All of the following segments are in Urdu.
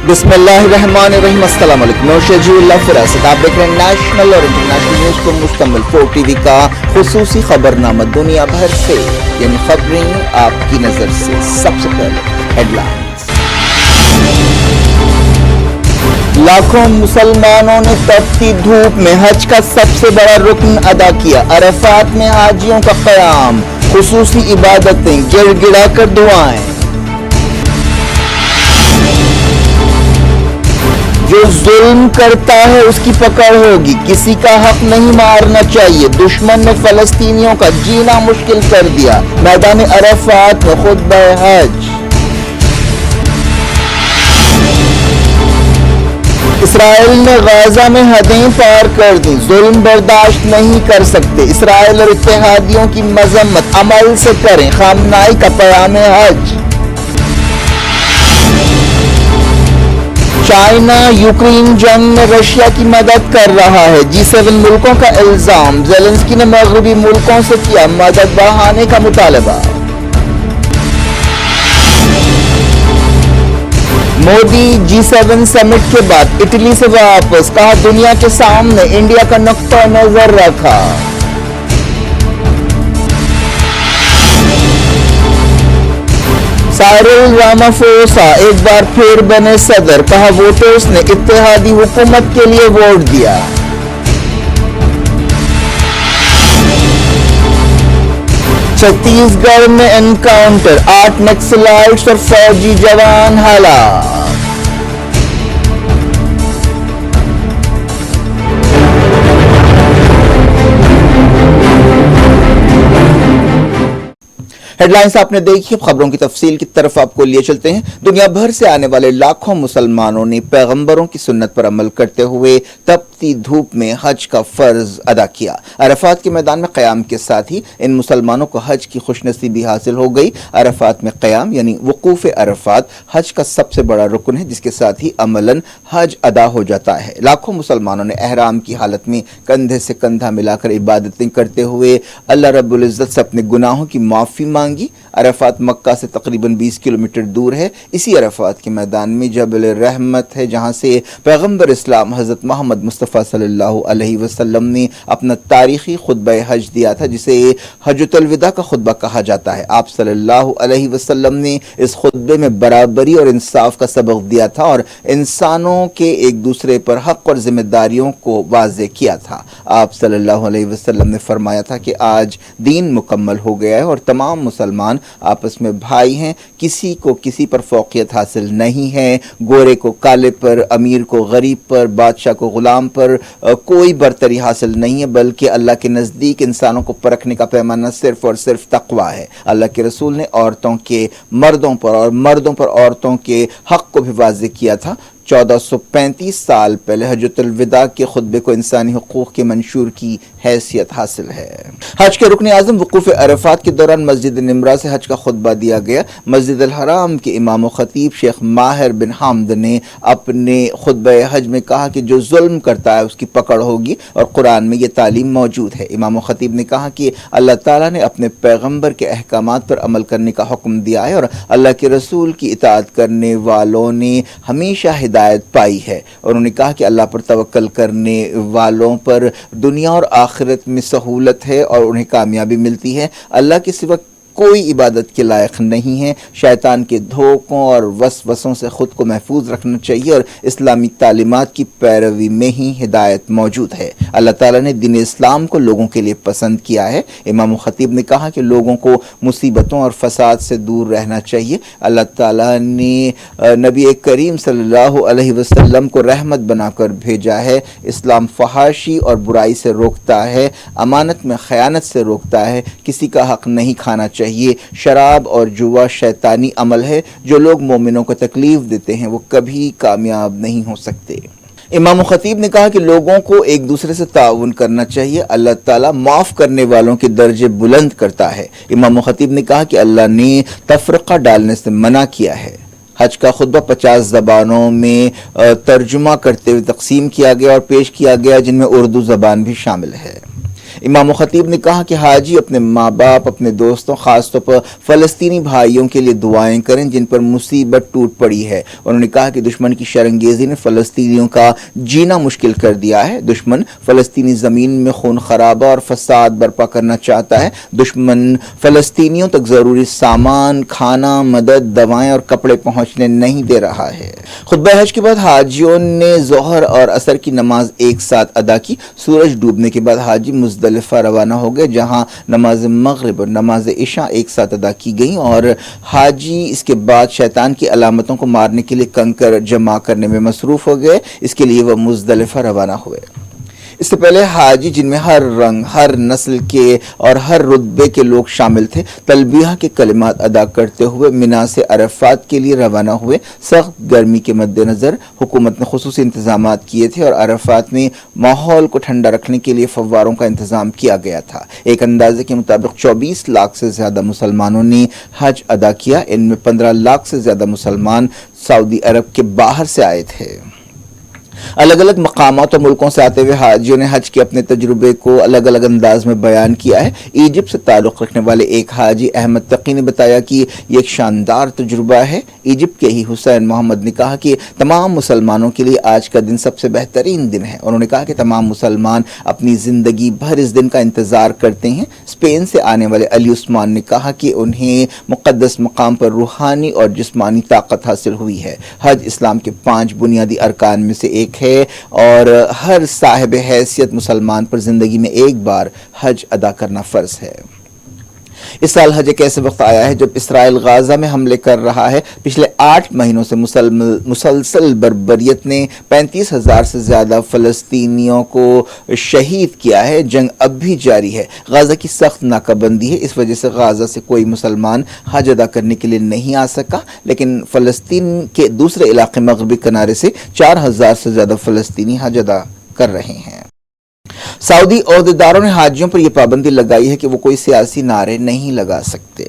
بسم اللہ الرحمن الرحیم، السلام علیکم۔ میں شجیع اللہ فراست، آپ دیکھ رہے ہیں نیشنل اور انٹرنیشنل نیوز پر مشتمل 4 TV کا خصوصی خبرنامہ دنیا بھر سے، یعنی خبریں آپ کی نظر سے۔ سب سے پہلے ہیڈ لائنز۔ لاکھوں مسلمانوں نے تپتی دھوپ میں حج کا سب سے بڑا رکن ادا کیا۔ عرفات میں حاجیوں کا قیام، خصوصی عبادتیں، گڑ گڑا کر دعائیں۔ جو ظلم کرتا ہے اس کی پکڑ ہوگی، کسی کا حق نہیں مارنا چاہیے۔ دشمن نے فلسطینیوں کا جینا مشکل کر دیا۔ میدان عرفات میں خطبہ حج۔ اسرائیل نے غزہ میں حدیں پار کر دیں، ظلم برداشت نہیں کر سکتے۔ اسرائیل اور اتحادیوں کی مذمت، عمل سے کریں خامنائی کا پیام حج۔ چائنا یوکرین جنگ میں رشیا کی مدد کر رہا ہے، G7 ملکوں کا الزام۔ زیلنسکی نے مغربی ملکوں سے کیا مدد بڑھانے کا مطالبہ۔ مودی G7 سمٹ کے بعد اٹلی سے واپس، کہا دنیا کے سامنے انڈیا کا نقطہ نظر رکھا۔ سائرل رامافوسا ایک بار پھر بنے صدر، کہا ووٹرز نے اتحادی حکومت کے لیے ووٹ دیا۔ چھتیس گڑھ میں انکاؤنٹر، 8 نکسلائٹس اور فوجی جوان ہلاک۔ ہیڈ لائنز آپ نے دیکھی، خبروں کی تفصیل کی طرف آپ کو لیے چلتے ہیں۔ دنیا بھر سے آنے والے لاکھوں مسلمانوں نے پیغمبروں کی سنت پر عمل کرتے ہوئے تپتی دھوپ میں حج کا فرض ادا کیا۔ عرفات کے میدان میں قیام کے ساتھ ہی ان مسلمانوں کو حج کی خوش نصیبی حاصل ہو گئی۔ عرفات میں قیام یعنی وقوف عرفات حج کا سب سے بڑا رکن ہے، جس کے ساتھ ہی عملاً حج ادا ہو جاتا ہے۔ لاکھوں مسلمانوں نے احرام کی حالت میں کندھے سے کندھا ملا کر عبادتیں کرتے ہوئے اللہ رب العزت سے اپنے گناہوں کی معافی مانگی۔ عرفات مکہ سے تقریباً 20 کلومیٹر دور ہے۔ اسی عرفات کے میدان میں جبل رحمت ہے، جہاں سے پیغمبر اسلام حضرت محمد مصطفیٰ صلی اللہ علیہ وسلم نے اپنا تاریخی خطبہ حج دیا تھا، جسے حجۃ الوداع کا خطبہ کہا جاتا ہے۔ آپ صلی اللہ علیہ وسلم نے اس خطبے میں برابری اور انصاف کا سبق دیا تھا اور انسانوں کے ایک دوسرے پر حق اور ذمہ داریوں کو واضح کیا تھا۔ آپ صلی اللہ علیہ وسلم نے فرمایا تھا کہ آج دین مکمل ہو گیا ہے اور تمام مسلمان آپس میں بھائی ہیں، کسی کو کسی پر فوقیت حاصل نہیں ہے، گورے کو کالے پر، امیر کو غریب پر، بادشاہ کو غلام پر کوئی برتری حاصل نہیں ہے، بلکہ اللہ کے نزدیک انسانوں کو پرکھنے کا پیمانہ صرف اور صرف تقویٰ ہے۔ اللہ کے رسول نے عورتوں کے مردوں پر اور مردوں پر عورتوں کے حق کو بھی واضح کیا تھا۔ 1435 سال پہلے حجۃ الوداع کے خطبے کو انسانی حقوق کے منشور کی حیثیت حاصل ہے۔ حج کے رکن اعظم وقوف عرفات کے دوران مسجد نمرہ سے حج کا خطبہ دیا گیا۔ مسجد الحرام کے امام و خطیب شیخ ماہر بن حمد نے اپنے خطبہ حج میں کہا کہ جو ظلم کرتا ہے اس کی پکڑ ہوگی، اور قرآن میں یہ تعلیم موجود ہے۔ امام و خطیب نے کہا کہ اللہ تعالیٰ نے اپنے پیغمبر کے احکامات پر عمل کرنے کا حکم دیا ہے، اور اللہ کے رسول کی اطاعت کرنے والوں نے ہمیشہ ہدایت پائی ہے۔ اور انہوں نے کہا کہ اللہ پر توکل کرنے والوں پر دنیا اور آخرت میں سہولت ہے اور انہیں کامیابی ملتی ہے۔ اللہ کے سوا کوئی عبادت کے لائق نہیں ہے۔ شیطان کے دھوکوں اور وسوسوں سے خود کو محفوظ رکھنا چاہیے، اور اسلامی تعلیمات کی پیروی میں ہی ہدایت موجود ہے۔ اللہ تعالیٰ نے دین اسلام کو لوگوں کے لیے پسند کیا ہے۔ امام خطیب نے کہا کہ لوگوں کو مصیبتوں اور فساد سے دور رہنا چاہیے۔ اللہ تعالیٰ نے نبی کریم صلی اللہ علیہ وسلم کو رحمت بنا کر بھیجا ہے۔ اسلام فحاشی اور برائی سے روکتا ہے، امانت میں خیانت سے روکتا ہے، کسی کا حق نہیں کھانا چاہیے۔ شراب اور جوا شیطانی عمل ہے، جو لوگ مومنوں کو تکلیف دیتے ہیں وہ کبھی کامیاب نہیں ہو سکتے۔ امام خطیب نے کہا کہ لوگوں کو ایک دوسرے سے تعاون کرنا چاہیے، اللہ تعالیٰ معاف کرنے والوں کے درجے بلند کرتا ہے۔ امام خطیب نے کہا کہ اللہ نے تفرقہ ڈالنے سے منع کیا ہے۔ حج کا خطبہ 50 زبانوں میں ترجمہ کرتے ہوئے تقسیم کیا گیا اور پیش کیا گیا، جن میں اردو زبان بھی شامل ہے۔ امام خطیب نے کہا کہ حاجی اپنے ماں باپ، اپنے دوستوں، خاص طور پر فلسطینی بھائیوں کے لیے دعائیں کریں جن پر مصیبت ٹوٹ پڑی ہے۔ انہوں نے کہا کہ دشمن کی شرنگیزی نے فلسطینیوں کا جینا مشکل کر دیا ہے۔ دشمن فلسطینی زمین میں خون خرابہ اور فساد برپا کرنا چاہتا ہے۔ دشمن فلسطینیوں تک ضروری سامان، کھانا، مدد، دوائیں اور کپڑے پہنچنے نہیں دے رہا ہے۔ خطبہ حج کے بعد حاجیوں نے ظہر اور عصر کی نماز ایک ساتھ ادا کی۔ سورج ڈوبنے کے بعد حاجی مزدلفہ روانہ ہو گئے جہاں نماز مغرب اور نماز عشاء ایک ساتھ ادا کی گئیں اور حاجی اس کے بعد شیطان کی علامتوں کو مارنے کے لیے کنکر جمع کرنے میں مصروف ہو گئے۔ اس کے لیے وہ مزدلفہ روانہ ہوئے۔ اس سے پہلے حاجی جن میں ہر رنگ، ہر نسل کے اور ہر رتبے کے لوگ شامل تھے تلبیہ کے کلمات ادا کرتے ہوئے مینا سے عرفات کے لیے روانہ ہوئے۔ سخت گرمی کے مد نظر حکومت نے خصوصی انتظامات کیے تھے اور عرفات میں ماحول کو ٹھنڈا رکھنے کے لیے فواروں کا انتظام کیا گیا تھا۔ ایک اندازے کے مطابق 24 لاکھ سے زیادہ مسلمانوں نے حج ادا کیا۔ ان میں 15 لاکھ سے زیادہ مسلمان سعودی عرب کے باہر سے آئے تھے۔ الگ الگ مقامات اور ملکوں سے آتے ہوئے حاجیوں نے حج کے اپنے تجربے کو الگ الگ انداز میں بیان کیا ہے۔ ایجپٹ سے تعلق رکھنے والے ایک حاجی احمد تقی نے بتایا کہ یہ ایک شاندار تجربہ ہے۔ ایجپٹ کے ہی حسین محمد نے کہا کہ تمام مسلمانوں کے لیے آج کا دن سب سے بہترین دن ہے۔ انہوں نے کہا کہ تمام مسلمان اپنی زندگی بھر اس دن کا انتظار کرتے ہیں۔ اسپین سے آنے والے علی عثمان نے کہا کہ انہیں مقدس مقام پر روحانی اور جسمانی طاقت حاصل ہوئی ہے۔ حج اسلام کے 5 بنیادی ارکان میں سے ایک ہے اور ہر صاحب حیثیت مسلمان پر زندگی میں ایک بار حج ادا کرنا فرض ہے۔ اس سال حج ایک ایسے وقت آیا ہے جب اسرائیل غازہ میں حملے کر رہا ہے۔ پچھلے 8 مہینوں سے مسلسل بربریت نے 35,000 سے زیادہ فلسطینیوں کو شہید کیا ہے۔ جنگ اب بھی جاری ہے۔ غازہ کی سخت ناکہ بندی ہے، اس وجہ سے غازہ سے کوئی مسلمان حج ادا کرنے کے لیے نہیں آ سکا، لیکن فلسطین کے دوسرے علاقے مغربی کنارے سے 4,000 سے زیادہ فلسطینی حج ادا کر رہے ہیں۔ سعودی عہدیداروں نے حاجیوں پر یہ پابندی لگائی ہے کہ وہ کوئی سیاسی نعرے نہیں لگا سکتے۔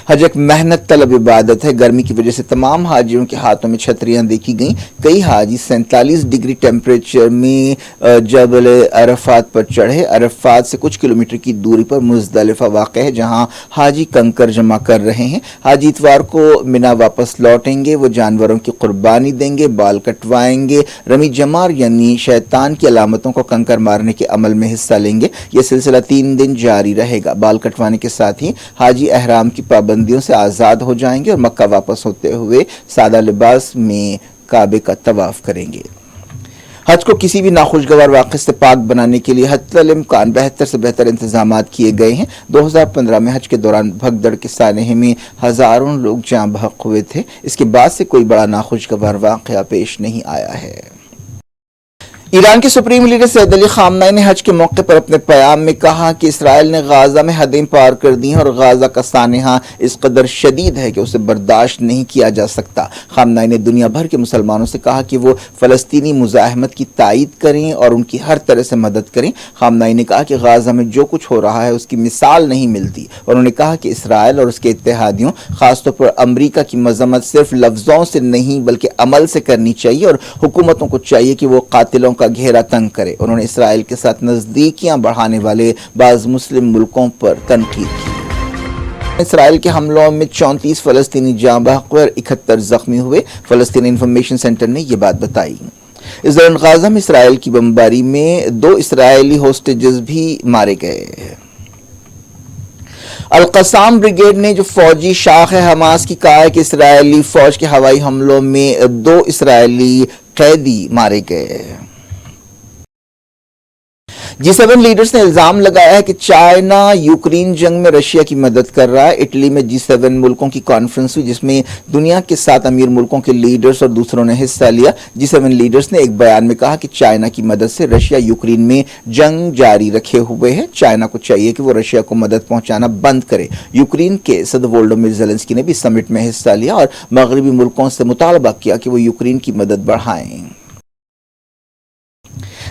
حج ایک محنت طلب عبادت ہے۔ گرمی کی وجہ سے تمام حاجیوں کے ہاتھوں میں چھتریاں دیکھی گئیں۔ کئی حاجی 47 ڈگری ٹیمپریچر میں جبل عرفات پر چڑھے۔ عرفات سے کچھ کلومیٹر کی دوری پر مزدلفہ واقع ہے جہاں حاجی کنکر جمع کر رہے ہیں۔ حاجی اتوار کو مینا واپس لوٹیں گے۔ وہ جانوروں کی قربانی دیں گے، بال کٹوائیں گے، رمی جمار یعنی شیطان کی علامتوں کو کنکر مارنے کے عمل میں حصہ لیں گے۔ یہ سلسلہ 3 دن جاری رہے گا۔ بال کٹوانے کے ساتھ ہی حاجی احرام کی پابندیوں سے آزاد ہو جائیں گے اور مکہ واپس ہوتے ہوئے سادہ لباس میں کعبے کا طواف کریں گے۔ حج کو کسی بھی ناخوشگوار واقعے سے پاک بنانے کے لیے حتی الامکان بہتر سے بہتر انتظامات کیے گئے ہیں۔ 2015 میں حج کے دوران بھگدڑ کے سانحے میں ہزاروں لوگ جاں بحق ہوئے تھے۔ اس کے بعد سے کوئی بڑا ناخوشگوار واقعہ پیش نہیں آیا ہے۔ ایران کے سپریم لیڈر سید علی خامنہئی نے حج کے موقع پر اپنے پیام میں کہا کہ اسرائیل نے غازہ میں حدیں پار کر دی ہیں اور غازہ کا سانحہ اس قدر شدید ہے کہ اسے برداشت نہیں کیا جا سکتا۔ خامنہئی نے دنیا بھر کے مسلمانوں سے کہا کہ وہ فلسطینی مزاحمت کی تائید کریں اور ان کی ہر طرح سے مدد کریں۔ خامنہئی نے کہا کہ غازہ میں جو کچھ ہو رہا ہے اس کی مثال نہیں ملتی۔ انہوں نے کہا کہ اسرائیل اور اس کے اتحادیوں، خاص طور پر امریکہ کی مذمت صرف لفظوں سے نہیں بلکہ عمل سے کرنی چاہیے اور حکومتوں کو چاہیے کہ وہ قاتلوں کا گھیرا تنگ کرے۔ انہوں نے اسرائیل کے ساتھ نزدیکیاں بڑھانے والے بعض مسلم ملکوں پر تنقید کی۔ اسرائیل کے حملوں میں 34 فلسطینی جاں بحق ہوئے اور 71 زخمی ہوئے۔ فلسطین انفارمیشن سینٹر نے یہ بات بتائی۔ اس دوران غازہ میں اسرائیل کی بمباری میں 2 اسرائیلی ہوسٹیجز بھی مارے گئے۔ القسام بریگیڈ نے جو فوجی شاخ ہے حماس کی کہا ہے کہ اسرائیلی فوج کے ہوائی حملوں میں 2 اسرائیلی قیدی مارے گئے۔ G7 لیڈرز نے الزام لگایا ہے کہ چائنا یوکرین جنگ میں رشیا کی مدد کر رہا ہے۔ اٹلی میں G7 ملکوں کی کانفرنس ہوئی جس میں دنیا کے 7 امیر ملکوں کے لیڈرز اور دوسروں نے حصہ لیا۔ G7 لیڈرز نے ایک بیان میں کہا کہ چائنا کی مدد سے رشیا یوکرین میں جنگ جاری رکھے ہوئے ہے۔ چائنا کو چاہیے کہ وہ رشیا کو مدد پہنچانا بند کرے۔ یوکرین کے صدر وولودیمیر زیلنسکی نے بھی سمٹ میں حصہ لیا اور مغربی ملکوں سے مطالبہ کیا کہ وہ یوکرین کی مدد بڑھائیں۔